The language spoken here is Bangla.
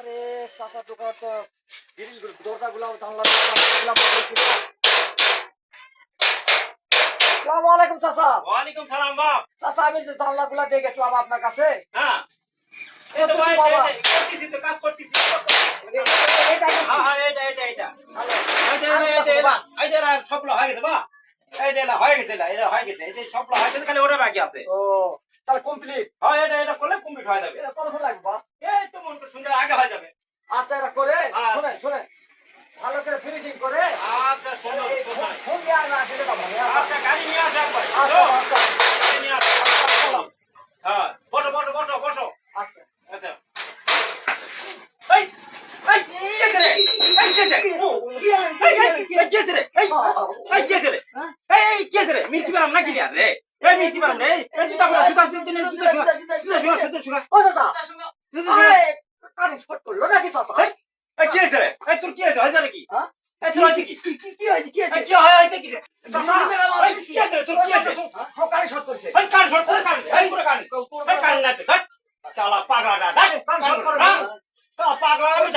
আরে চাচার দোকান তো গ্রিল দরজাগুলো জানলা আসসালামু আলাইকুম চাচা। ওয়ালাইকুম সালাম বাপ। চাচা আমি যে জানলাগুলা দিয়ে গেছিলাম আপনার কাছে। হ্যাঁ এই তো ভাই করতেছি তো কাজ করতেছি। হ্যাঁ হ্যাঁ এটা এই যে সবগুলো হয়ে গেছে বা এই যে হয়ে গেছে এটা হয়ে গেছে এই যে সবগুলো হয়ে গেছে খালি ওটা বাকি আছে। ও তাহলে কমপ্লিট। হ্যাঁ এটা করলে কমপ্লিট হয়ে যাবে। এটা কতক্ষণ লাগবে বা? এই তো মন সুন্দর আগে হয়ে যাবে। আচ্ছা এটা করে আচ্ছা। শুনে ভালো করে ফিনিশিং করে আচ্ছা সুন্দর ফোন দিয়ে আসবে আসলে কথা নেই। আচ্ছা গাড়ি নিয়ে আসো একবার। আচ্ছা আচ্ছা গাড়ি নিয়ে আসো। হ্যাঁ বসো বসো বসো বসো। আচ্ছা আচ্ছা এই এই কে করে এই কে রে এই কে রে এই কে রে এই কে রে মিষ্টি বানাম না কি রে এই মিষ্টি বানাম রে এই জুতা শুকা ও চাচা আরে কানে শর্ট করলো নাকি চাচা? এই কে রে এই তোর কি হয়েছে নাকি হ্যাঁ এই তোর হয়েছে কি কি হয়েছে কি হয়েছে? কি হয়েছে কি চাচা এই কে রে তোর কি হয়েছে হ্যাঁ কানে শর্ট করছে। এই কান শর্ট করে কান এই পুরো কান এই কান না তো চালা পাগলাটা কান শর্ট করে না পাগলা আমি